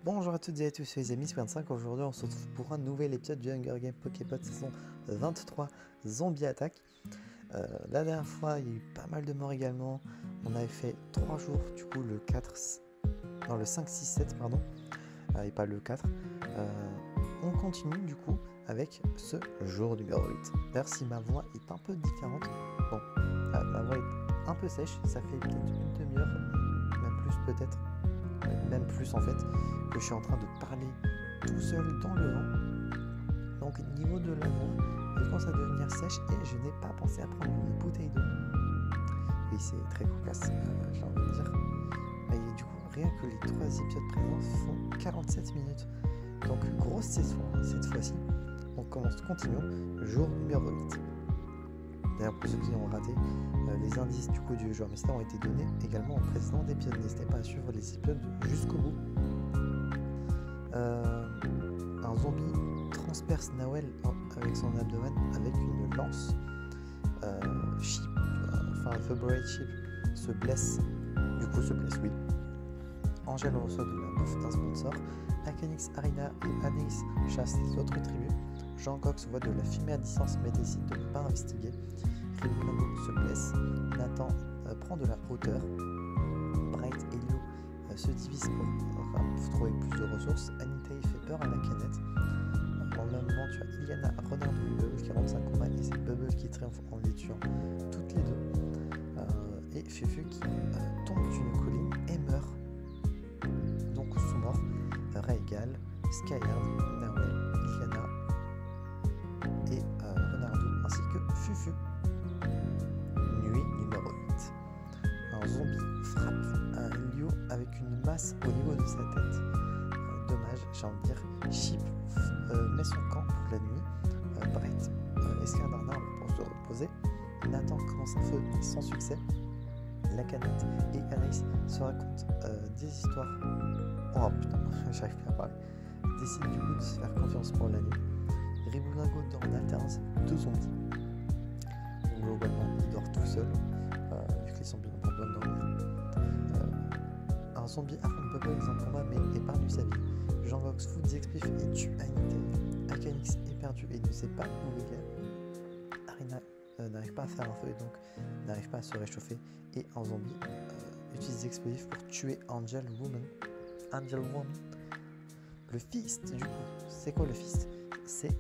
Bonjour à toutes et à tous, c'est les amis 25. Aujourd'hui on se retrouve pour un nouvel épisode du Hunger Games Poképod saison 23 Zombie Attack. La dernière fois il y a eu pas mal de morts également. On avait fait 3 jours, du coup le 5, 6, 7 pardon, et pas le 4. On continue du coup avec ce jour numéro 8. D'ailleurs si ma voix est un peu différente, bon, ma voix est un peu sèche, ça fait peut-être une demi-heure, même plus peut-être. Même plus en fait, que je suis en train de parler tout seul dans le vent. Donc niveau de la voix, elle commence à devenir sèche et je n'ai pas pensé à prendre une bouteille d'eau. Oui, c'est très cocasse, j'ai envie de dire. Et du coup, rien que les 3 épisodes présents font 47 minutes. Donc grosse saison cette fois-ci. On continuons, jour numéro 8. D'ailleurs, pour ceux qui ont raté, les indices du coup du joueur mystère ont été donnés également au précédent épisode. N'hésitez pas à suivre les épisodes jusqu'au bout. Un zombie transperce Nawel avec son abdomen avec une lance. Sheep, Favorite Sheep se blesse. Oui. Angel reçoit de la bouffe d'un sponsor. Akanix, Arina et Anaïs chassent les autres tribus. Jean Cox voit de la fumée à distance mais décide de ne pas investiguer. Ribulango se blesse. Nathan prend de la hauteur. Bright et Leo se divisent pour trouver plus de ressources. Anita fait peur à la canette. En même moment, tu as Iliana, Renard et Bubble qui rentrent un combat et c'est Bubble qui triomphe en les tuant toutes les deux. Et Fufu qui tombe d'une colline et meurt. Donc sous mort. Raigal, Skyard, Nawel, Iliana et Renardo ainsi que Fufu. Nuit numéro 8. Un zombie frappe un Lio avec une masse au niveau de sa tête. Dommage, j'ai envie de dire. Sheep met son camp pour la nuit. Brett escalade un arbre pour se reposer. Nathan commence un feu sans succès. La canette et Anaïs se racontent des histoires. Oh putain, j'arrive plus à parler. Décide du coup de se faire confiance pour la nuit. Ribulango dort en alternance avec 2 zombies. Globalement, il dort tout seul, vu que les zombies n'ont pas besoin de dormir. Un zombie affronte Bubble dans un combat mais épargne sa vie. Jean-Vox fout des explosifs et tue Anita. Akanix est perdu et ne sait pas où il est. Arina n'arrive pas à faire un feu et donc n'arrive pas à se réchauffer. Et un zombie utilise des explosifs pour tuer Angel Woman. Le Fist, du coup, c'est quoi le Fist? C'est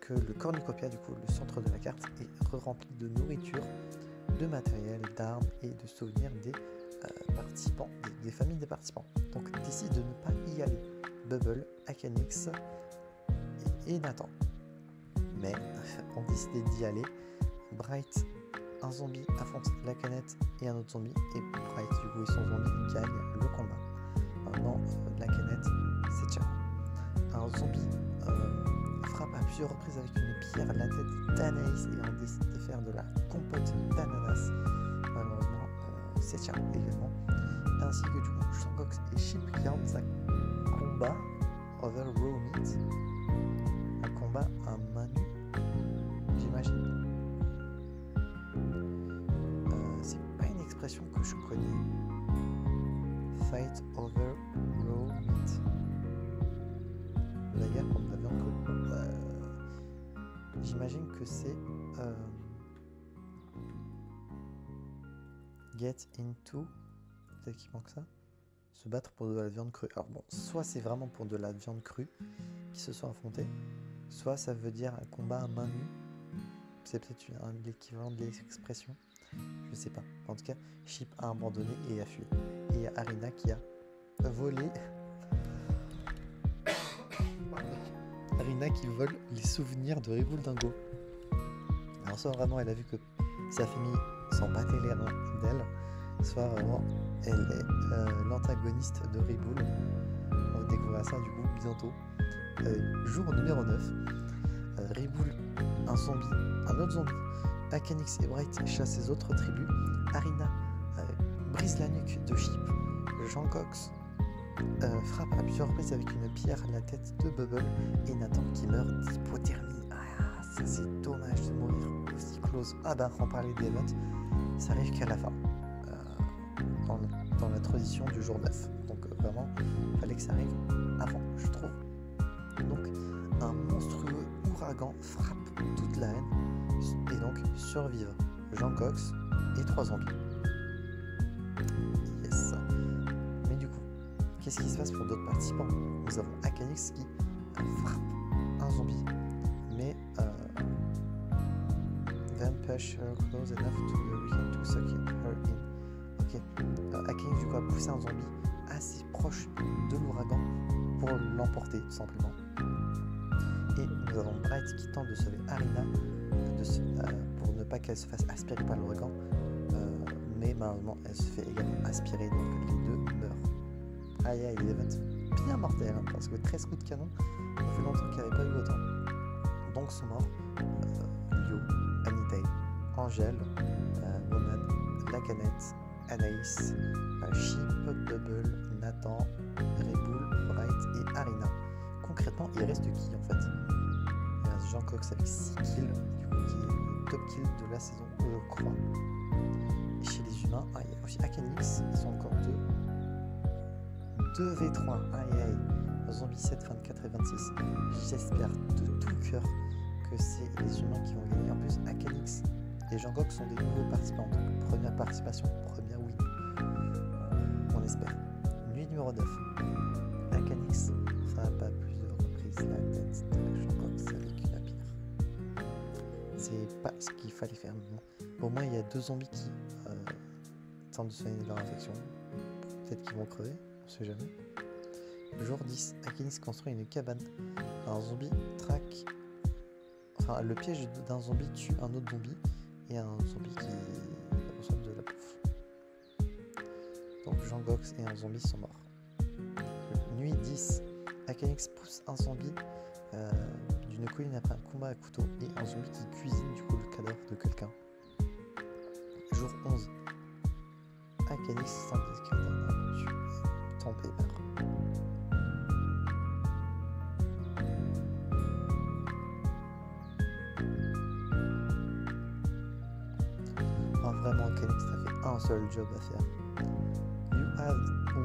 que le cornucopia, du coup, le centre de la carte, est rempli de nourriture, de matériel, d'armes et de souvenirs des participants, des familles des participants. Donc décide de ne pas y aller. Bubble, Akanix et Nathan. Mais on décide d'y aller. Bright, un zombie affronte la canette et un autre zombie, et Bright, du coup, et son zombie gagnent le combat. Maintenant, la canette, c'est ciao. Un zombie frappe à plusieurs reprises avec une pierre la tête d'Anaïs et on décide de faire de la compote d'ananas. Malheureusement, c'est ciao également. Ainsi que du coup, Shangox et Sheep qui ont un combat over raw meat. Un combat à main nue, j'imagine. C'est pas une expression que je connais. Fight over raw meat. La guerre contre la viande crue. J'imagine que c'est get into. Peut-être qu'il manque ça. se battre pour de la viande crue. Alors bon, soit c'est vraiment pour de la viande crue qui se sont affrontés, soit ça veut dire un combat à main nue. C'est peut-être l'équivalent de l'expression. Je sais pas. En tout cas, Chip a abandonné et a fui. Et il y a Arina qui a volé. Arina qui vole les souvenirs de Red Bull Dingo. Alors soit vraiment elle a vu que sa famille s'en battait les reins d'elle, soit vraiment elle est l'antagoniste de Red Bull. On va découvrir ça du coup bientôt. Jour numéro 9. Red Bull, un autre zombie. Akanix et Bright chassent les autres tribus. Arina brise la nuque de Chip. Jean Cox frappe à plusieurs reprises avec une pierre la tête de Bubble. Et Nathan qui meurt d'hypothermie. Ah, ça c'est dommage de mourir aussi close. Ah ben, on parlait d'Event, ça arrive qu'à la fin. Dans la transition du jour 9. Donc vraiment, il fallait que ça arrive avant, je trouve. Donc, un monstrueux ouragan frappe toute la haine. Et donc, survivent Jean Cox et 3 zombies. Yes. Mais du coup, qu'est-ce qui se passe pour d'autres participants? Nous avons Akanix qui frappe un zombie. Mais then push her close enough to the weekend to suck her in. Ok. Akanix du coup a poussé un zombie assez proche de l'ouragan pour l'emporter tout simplement. Et nous avons Bright qui tente de sauver Arina pour ne pas qu'elle se fasse aspirer par l'ouragan, mais malheureusement elle se fait également aspirer, donc les deux meurent. Aïe aïe, les events bien mortels, hein, parce que 13 coups de canon, ça fait longtemps qu'il n'y avait pas eu autant. Donc sont morts Lio, Anitae, Angèle, Woman, La Canette, Anaïs, Chip, Bubble, Nathan, Red Bull, Bright et Arina. Concrètement, il reste qui en fait? Il reste Jean Cox avec 6 kills, du coup, qui est le top kill de la saison, je crois. Et chez les humains, il y a aussi Akanix, ils sont encore 2 v3, aïe aïe. Zombie 7, 24 et 26. J'espère de tout cœur que c'est les humains qui vont gagner. En plus, Akanix et Jean Cox sont des nouveaux participants, donc première participation, première win. On espère. Nuit numéro 9. Akanix frappe à plusieurs reprises la tête de Jean Cox avec une pierre. C'est pas ce qu'il fallait faire. Au moins, il y a 2 zombies qui tentent de soigner leur infection. Peut-être qu'ils vont crever, on sait jamais. Jour 10, Akanix construit une cabane. Un zombie traque. Enfin, le piège d'un zombie tue un autre zombie et un zombie qui reçoit de la bouffe. Donc Jean Cox et un zombie sont morts. Nuit 10, Akanix pousse un zombie d'une colline après un combat à couteau et un zombie qui cuisine du coup le cadavre de quelqu'un. Jour 11, Akanix s'indique d'un tue Tempé meurt. Vraiment, Akanix, t'as fait un seul job à faire. You had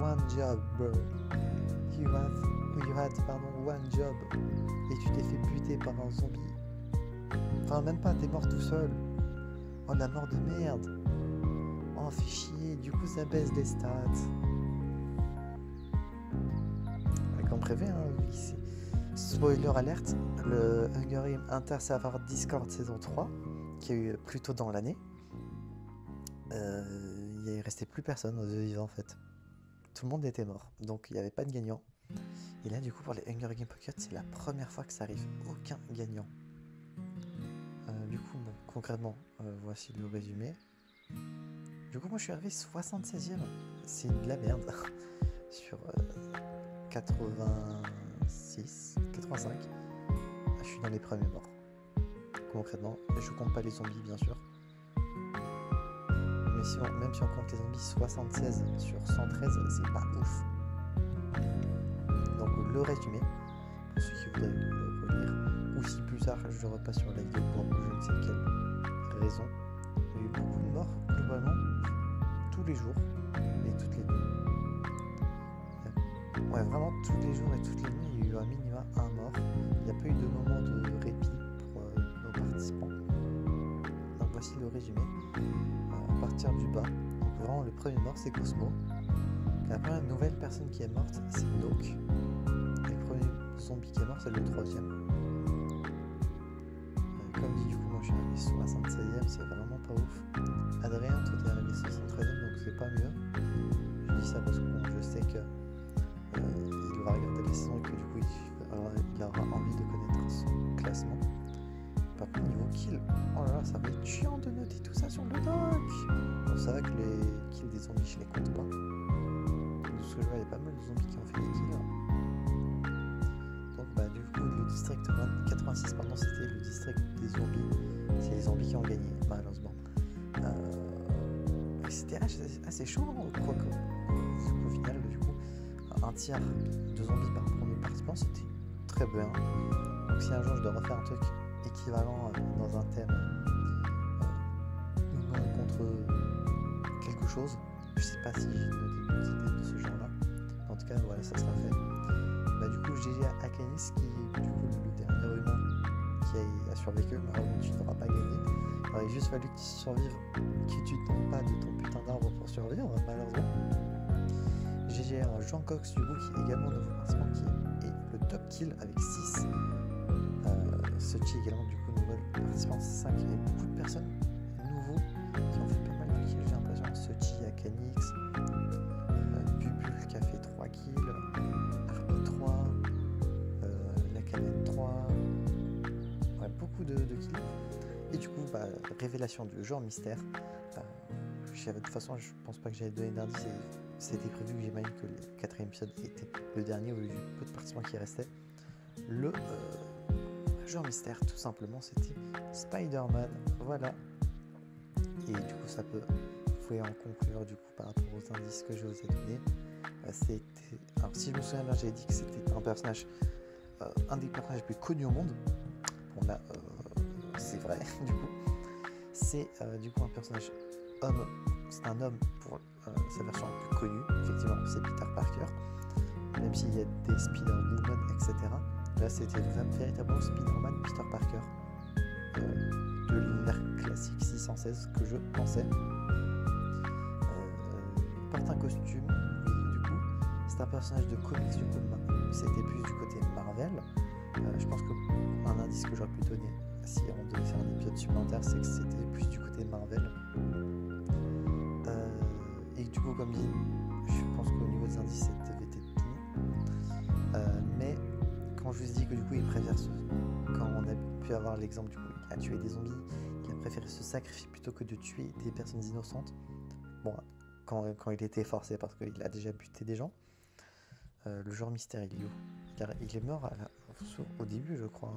one job, bro. You had, one job. Et tu t'es fait buter par un zombie. Enfin, même pas, t'es mort tout seul. Oh, la mort de merde. Oh, fait chier. Du coup, ça baisse les stats. Comme prévu, hein, spoiler alerte, le Hunger Games Inter-Server Discord saison 3, qui a eu plus tôt dans l'année, il restait plus personne aux yeux vivants en fait. Tout le monde était mort, donc il n'y avait pas de gagnant. Et là du coup pour les Hunger Games Pocket, c'est la première fois que ça arrive, aucun gagnant. Du coup bon, concrètement, voici le résumé. Du coup moi je suis arrivé 76e, c'est de la merde. Sur 86, 85, je suis dans les premiers morts. Concrètement, je compte pas les zombies bien sûr. Mais même si on compte les zombies, 76 sur 113, c'est pas ouf. Donc le résumé, pour ceux qui voudraient le relire, ou si plus tard je repasse sur la vidéo pour je ne sais quelle raison, il y a eu beaucoup de morts globalement, tous les jours et toutes les nuits. Ouais, vraiment tous les jours et toutes les nuits, il y a eu un minima un mort. Il n'y a pas eu de moment de répit pour nos participants. Donc voici le résumé. À partir du bas, donc vraiment le premier mort c'est Cosmo La première nouvelle personne qui est morte, c'est Nook. Et le premier zombie qui est mort, c'est le troisième. Comme dit, du coup, moi je suis arrivé 76ème, c'est vraiment pas ouf. Adrien, toi t'es arrivé 73ème, donc c'est pas mieux. Je dis ça parce que bon, je sais que il va regarder les saisons et que du coup il aura envie de connaître son classement. Par contre, niveau kill, oh là là, ça va être chiant de noter tout ça sur le doc. Bon, c'est vrai que les kills des zombies, je les compte pas. De ce que je vois, il y a pas mal de zombies qui ont fait des kills. Donc, bah, du coup, le district 86, pardon, c'était le district des zombies. C'est les zombies qui ont gagné, malheureusement. C'était assez chaud, quoi que. Au final, du coup, un tiers de zombies par premier participant, c'était très bien. Donc, si un jour je dois refaire un truc équivalent dans un thème humain contre quelque chose, je sais pas si j'ai des idées de ce genre là, en tout cas voilà, ça sera fait. Bah du coup GG à Akanis qui est du coup le dernier humain qui a survécu, malheureusement tu n'auras pas gagné. Il aurait juste fallu que tu survives, que tu tombes pas de ton putain d'arbre pour survivre, malheureusement. GG à Jean Cox du coup qui est également nouveau participant qui est le top kill avec 6. Sochi également du coup nouvelle participante 5. Il y a beaucoup de personnes nouveaux qui ont fait pas mal de kills, j'ai l'impression. Sochi, Akanix, Bubul qui a fait 3 kills, Harpo 3, la canette 3, ouais, beaucoup de kills. Et du coup bah, révélation du genre mystère. De toute façon je pense pas que j'allais donner d'indice, c'était prévu que j'imagine que le 4ème épisode était le dernier au vu du peu de participants qui restaient. Le genre mystère, tout simplement, c'était Spider-Man, voilà. Et du coup, ça peut, vous pouvez en conclure du coup par rapport aux indices que je vous ai donnés. Alors si je me souviens bien, j'avais dit que c'était un personnage, un des personnages les plus connus au monde. Bon là, c'est vrai, du coup. C'est du coup un personnage homme, c'est un homme pour sa version la plus connue, effectivement, c'est Peter Parker. Même s'il y a des Spider-Woman, etc. Là, c'était véritablement Spider-Man Peter Parker de l'univers classique 616 que je pensais. Il porte un costume, oui, du coup. C'est un personnage de comics, du coup, c'était plus du côté Marvel. Je pense qu'un indice que j'aurais pu donner, si on devait faire un épisode supplémentaire, c'est que c'était plus du côté Marvel. Et du coup, comme dit, je pense qu'au niveau des indices, c'était mais quand je vous dis que du coup il préfère quand on a pu avoir l'exemple du coup il a tué des zombies, il a préféré se sacrifier plutôt que de tuer des personnes innocentes. Bon, quand il était forcé parce qu'il a déjà buté des gens. Le genre mystère il est où? Il est mort au début je crois.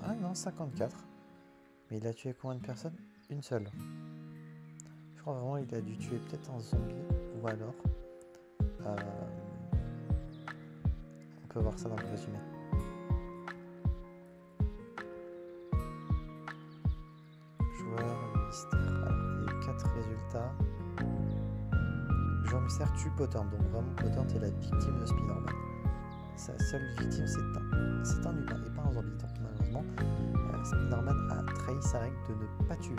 Ah non, 54. Mais il a tué combien de personnes? Une seule. Je crois vraiment il a dû tuer peut-être un zombie ou alors on peut voir ça dans le résumé. Joueur mystère. Alors, il y a eu 4 résultats. Joueur mystère tue Potent. Donc vraiment Potent est la victime de Spider-Man. Sa seule victime c'est un humain et pas un zombie. Donc malheureusement Spider-Man a trahi sa règle de ne pas tuer.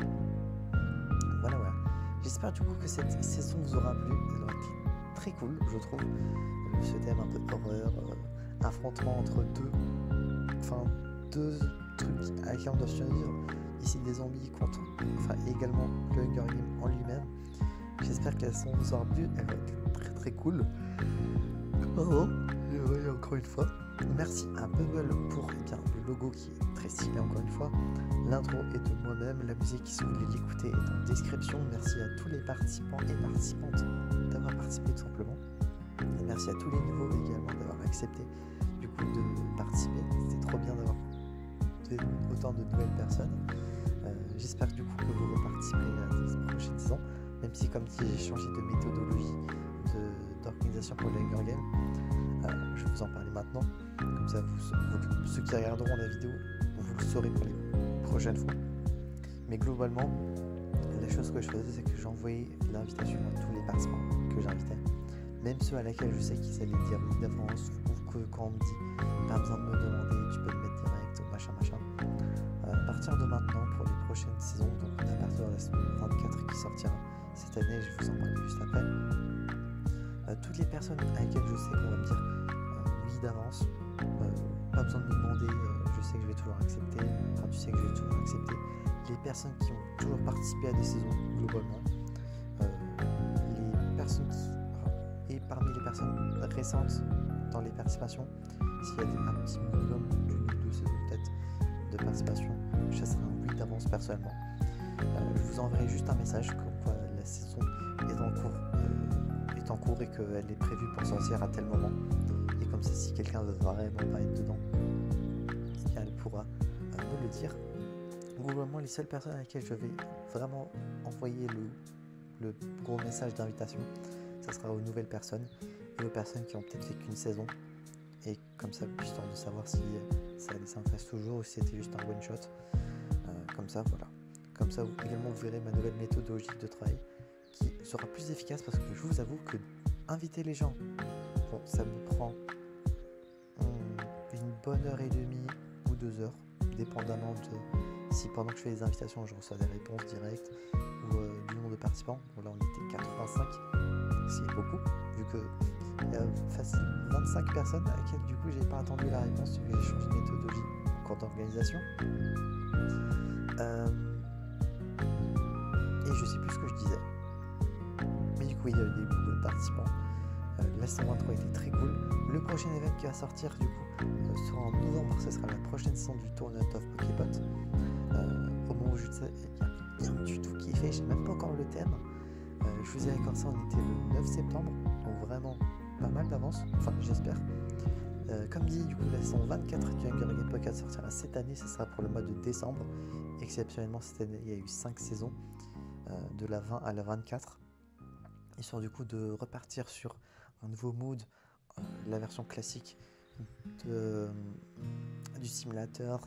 Voilà. J'espère du coup que cette saison vous aura plu. Elle aura été très cool je trouve. Ce thème un peu horreur, affrontement entre deux trucs à qui on doit survivre. Ici des zombies contre, également le Hunger Game en lui-même. J'espère que la saison vous aura plu, elle va être très très cool. Pardon, et encore une fois. Merci à Bubble pour le logo qui est très stylé encore une fois. L'intro est de moi-même, la musique si vous voulez l'écouter est en description. Merci à tous les participants et participantes d'avoir participé tout simplement. Et merci à tous les nouveaux également d'avoir accepté du coup de participer. C'était trop bien d'avoir autant de nouvelles personnes. J'espère du coup que vous reparticiperez à des prochaines saisons, même si comme dit j'ai changé de méthodologie d'organisation pour les Hunger Games. Je vais vous en parler maintenant, comme ça ceux qui regarderont la vidéo vous le saurez pour les prochaines fois. Mais globalement la chose que je faisais c'est que j'envoyais l'invitation à tous les participants que j'invitais, même ceux à laquelle je sais qu'ils allaient dire oui d'avance, ou que quand on me dit pas besoin de me demander, tu peux me mettre direct, machin. À partir de maintenant pour les prochaines saisons, donc à partir de la saison 24 qui sortira cette année, je vous en parle juste après. toutes les personnes à lesquelles je sais qu'on va me dire oui d'avance, pas besoin de me demander, je sais que je vais toujours accepter, enfin tu sais que je vais toujours accepter. Les personnes qui ont toujours participé à des saisons globalement, les personnes qui, et parmi les personnes récentes dans les participations, s'il y a un petit minimum d'une ou deux saisons peut-être de participation, je serai un oui d'avance personnellement. Je vous enverrai juste un message comme quoi la saison est en cours et qu'elle est prévue pour sortir à tel moment. Et comme ça, si quelqu'un veut vraiment pas être dedans, elle pourra me le dire. Globalement, les seules personnes à lesquelles je vais vraiment envoyer le gros message d'invitation, ça sera aux nouvelles personnes et aux personnes qui ont peut-être fait qu'une saison. Et comme ça, histoire de savoir si ça les intéresse toujours ou si c'était juste un one shot. Comme ça, voilà. Comme ça, vous verrez ma nouvelle méthodologie de travail qui sera plus efficace parce que je vous avoue que inviter les gens, bon, ça me prend une bonne heure et demie ou 2 heures, dépendamment de si pendant que je fais les invitations, je reçois des réponses directes ou du nombre de participants. Bon, là, on était 85, c'est beaucoup, vu que il y a facile 25 personnes à laquelle du coup j'ai pas attendu la réponse vu que j'ai changé de méthodologie en cours d'organisation. Et je sais plus ce que je disais. Mais du coup il y a eu beaucoup de participants. La saison 23 était très cool. Le prochain événement qui va sortir du coup sera en novembre, ce sera la prochaine saison du Tournament of Poképot. Au moment où je sais, il n'y a rien du tout qui est fait, j'ai même pas encore le thème. Je vous ai accordé ça, on était le 9 septembre, donc vraiment pas mal d'avance, enfin j'espère. Comme dit, du coup la saison 24 du Hunger Games Pocket sortira cette année, ce sera pour le mois de décembre. Exceptionnellement cette année il y a eu 5 saisons, de la 20 à la 24, histoire du coup de repartir sur un nouveau mood, la version classique du simulateur,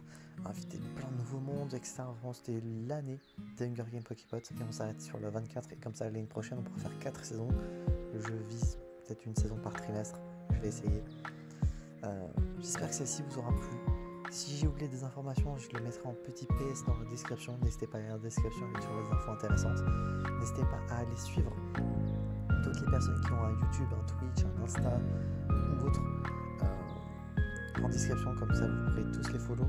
inviter plein de nouveaux mondes, etc. Vraiment, c'était l'année des Hunger Games Poképot et on s'arrête sur la 24 et comme ça l'année prochaine on pourra faire 4 saisons. Je vise peut-être une saison par trimestre, je vais essayer. J'espère que celle-ci vous aura plu. Si j'ai oublié des informations, je les mettrai en petit PS dans la description. N'hésitez pas à aller dans la description, il y a toujours des infos intéressantes. N'hésitez pas à aller suivre toutes les personnes qui ont un YouTube, un Twitch, un Insta ou autre en description, comme ça vous pourrez tous les follow.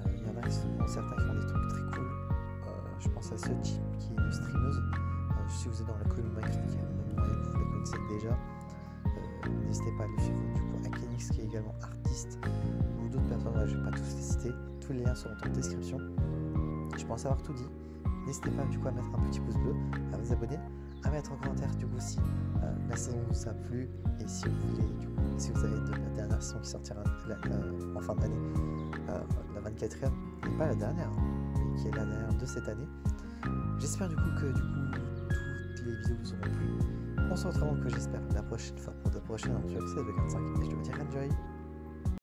Il y en a certains qui font des trucs très cool. Je pense à Suchi qui est une streameuse. Si vous êtes dans la communauté Minecraft, il y a même moyen que vous la connaissez déjà. N'hésitez pas à aller suivre du coup Akenix qui est également artiste ou d'autres personnes, je ne vais pas tous les citer. Tous les liens seront en description. Je pense avoir tout dit. N'hésitez pas du coup à mettre un petit pouce bleu, à vous abonner, à mettre en commentaire du coup si la saison vous a plu et si vous voulez du coup, si vous avez de la dernière saison qui sortira en fin d'année, la 24e, et pas la dernière, mais qui est la dernière de cette année. J'espère du coup que toutes les vidéos vous auront plu. On se retrouve donc j'espère la prochaine fois pour de prochaines aventures avec 25 et je dois vous dire enjoy.